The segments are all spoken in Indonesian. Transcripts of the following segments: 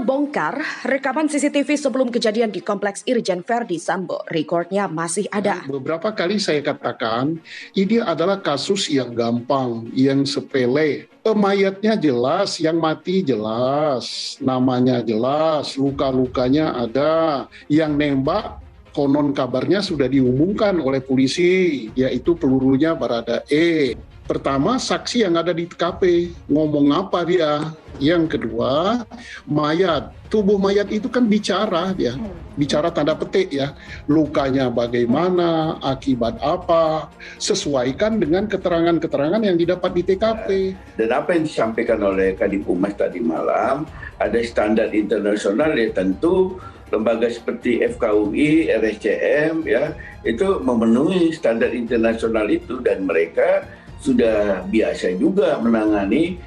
terbongkar, rekaman CCTV sebelum kejadian di Kompleks Irjen Verdi Sambo. Rekornya masih ada. Beberapa kali saya katakan, ini adalah kasus yang gampang, yang sepele. Mayatnya jelas, yang mati jelas, namanya jelas, luka-lukanya ada. Yang nembak, konon kabarnya sudah diumumkan oleh polisi, yaitu pelurunya Baradae. Pertama, saksi yang ada di TKP, ngomong apa dia. Yang kedua, mayat. Tubuh mayat itu kan bicara ya, bicara tanda petik ya. Lukanya bagaimana, akibat apa, sesuaikan dengan keterangan-keterangan yang didapat di TKP. Dan apa yang disampaikan oleh Kadif Humas tadi malam, ada standar internasional ya tentu lembaga seperti FKUI, RSCM ya, itu memenuhi standar internasional itu dan mereka sudah biasa juga menangani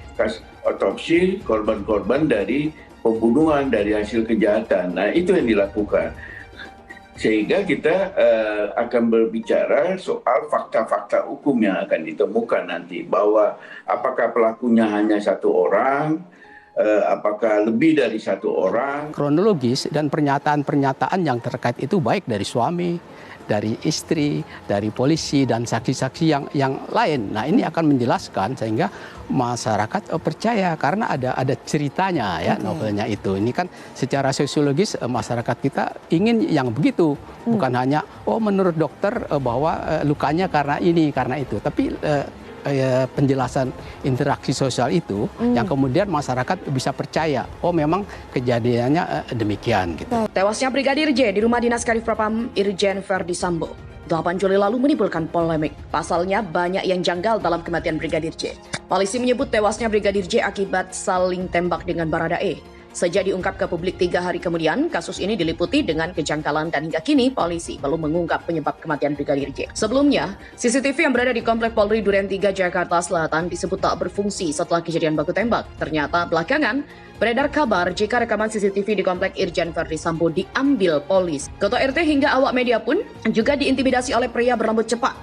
otopsi korban-korban dari pembunuhan, dari hasil kejahatan. Nah, itu yang dilakukan. Sehingga kita akan berbicara soal fakta-fakta hukum yang akan ditemukan nanti. Bahwa apakah pelakunya hanya satu orang, apakah lebih dari satu orang. Kronologis dan pernyataan-pernyataan yang terkait itu baik dari suami, dari istri, dari polisi, dan saksi-saksi yang lain. Nah, ini akan menjelaskan sehingga masyarakat percaya karena ada ceritanya ya novelnya itu. Ini kan secara sosiologis masyarakat kita ingin yang begitu, bukan hanya menurut dokter bahwa lukanya karena ini, karena itu. Tapi penjelasan interaksi sosial itu yang kemudian masyarakat bisa percaya memang kejadiannya demikian gitu. Tewasnya Brigadir J di rumah dinas Kadif Propam Irjen Verdi Sambo 8 Juli lalu menimbulkan polemik. Pasalnya banyak yang janggal dalam kematian Brigadir J. Polisi menyebut tewasnya Brigadir J akibat saling tembak dengan Baradae. Sejak diungkap ke publik 3 hari kemudian, kasus ini diliputi dengan kejanggalan dan hingga kini polisi belum mengungkap penyebab kematian Brigadir J. Sebelumnya, CCTV yang berada di Komplek Polri Duren 3 Jakarta Selatan disebut tak berfungsi setelah kejadian baku tembak. Ternyata belakangan beredar kabar jika rekaman CCTV di Komplek Irjen Verdi Sambo diambil polisi. Ketua RT hingga awak media pun juga diintimidasi oleh pria berambut cepat.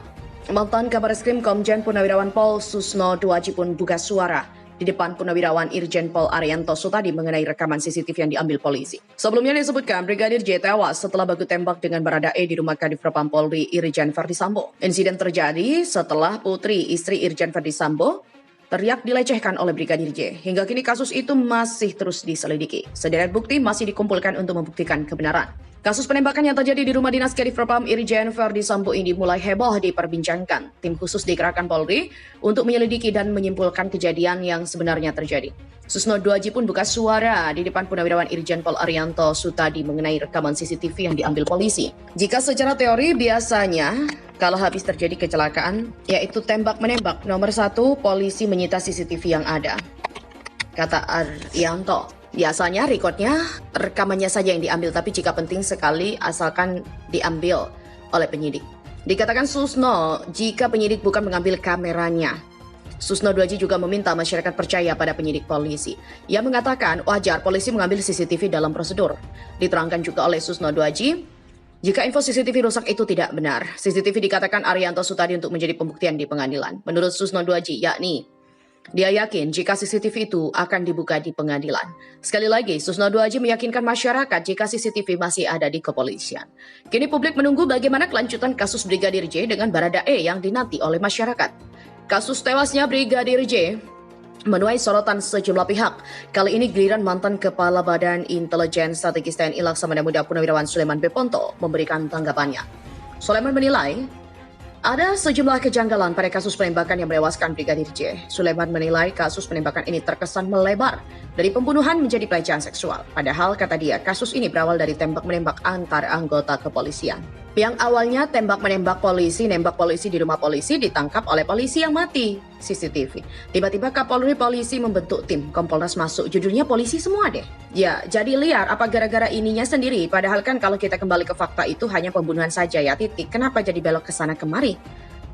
Mantan Kabareskrim Komjen Purnawirawan Pol Susno Duaji pun buka suara di depan Purnawirawan Irjen Pol Arianto Sutadi mengenai rekaman CCTV yang diambil polisi. Sebelumnya disebutkan Brigadir J tewas setelah baku tembak dengan Baradae di rumah Kadif Propam Polri Irjen Verdi Sambo. Insiden terjadi setelah putri istri Irjen Verdi Sambo teriak dilecehkan oleh Brigadir J. Hingga kini kasus itu masih terus diselidiki. Sederet bukti masih dikumpulkan untuk membuktikan kebenaran. Kasus penembakan yang terjadi di rumah dinas Kadif Propam Irjen Verdi Sambo ini mulai heboh diperbincangkan. Tim khusus dikerahkan Polri untuk menyelidiki dan menyimpulkan kejadian yang sebenarnya terjadi. Susno Duaji pun buka suara di depan Purnawirawan Irjen Pol Arianto Sutadi mengenai rekaman CCTV yang diambil polisi. Jika secara teori biasanya kalau habis terjadi kecelakaan, yaitu tembak-menembak, nomor 1 polisi menyita CCTV yang ada. Kata Arianto. Biasanya rekodnya, rekamannya saja yang diambil, tapi jika penting sekali asalkan diambil oleh penyidik. Dikatakan Susno, jika penyidik bukan mengambil kameranya. Susno Duaji juga meminta masyarakat percaya pada penyidik polisi. Ia mengatakan wajar polisi mengambil CCTV dalam prosedur. Diterangkan juga oleh Susno Duaji, jika info CCTV rusak itu tidak benar. CCTV dikatakan Arianto Sutadi untuk menjadi pembuktian di pengadilan. Menurut Susno Duaji, yakni dia yakin jika CCTV itu akan dibuka di pengadilan. Sekali lagi, Susno Duaji meyakinkan masyarakat jika CCTV masih ada di kepolisian. Kini publik menunggu bagaimana kelanjutan kasus Brigadir J dengan Baradae yang dinanti oleh masyarakat. Kasus tewasnya Brigadir J menuai sorotan sejumlah pihak. Kali ini giliran mantan Kepala Badan Intelijen Strategis TNI Laksamana Muda Purnawirawan Suleman B. Ponto memberikan tanggapannya. Suleman menilai ada sejumlah kejanggalan pada kasus penembakan yang menewaskan Brigadir J. Suleman menilai kasus penembakan ini terkesan melebar dari pembunuhan menjadi pelecehan seksual. Padahal, kata dia, kasus ini berawal dari tembak-menembak antar anggota kepolisian. Yang awalnya tembak-menembak polisi, nembak polisi di rumah polisi, ditangkap oleh polisi yang mati CCTV. Tiba-tiba Kapolri polisi membentuk tim, Kompolnas masuk, judulnya polisi semua deh. Ya, jadi liar apa gara-gara ininya sendiri, padahal kan kalau kita kembali ke fakta itu hanya pembunuhan saja ya, titik. Kenapa jadi belok ke sana kemari?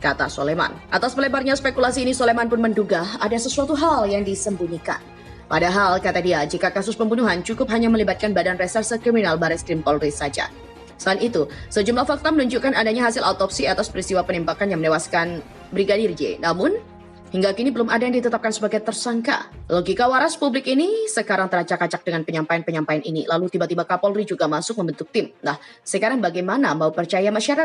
Kata Suleman. Atas melebarnya spekulasi ini, Suleman pun menduga ada sesuatu hal yang disembunyikan. Padahal, kata dia, jika kasus pembunuhan cukup hanya melibatkan Badan Reserse Kriminal Bareskrim Polri saja. Selain itu, sejumlah fakta menunjukkan adanya hasil autopsi atas peristiwa penembakan yang menewaskan Brigadir J. Namun, Hingga kini belum ada yang ditetapkan sebagai tersangka. Logika waras publik ini sekarang teracak-acak dengan penyampaian-penyampaian ini. Lalu tiba-tiba Kapolri juga masuk membentuk tim. Nah, sekarang bagaimana mau percaya masyarakat?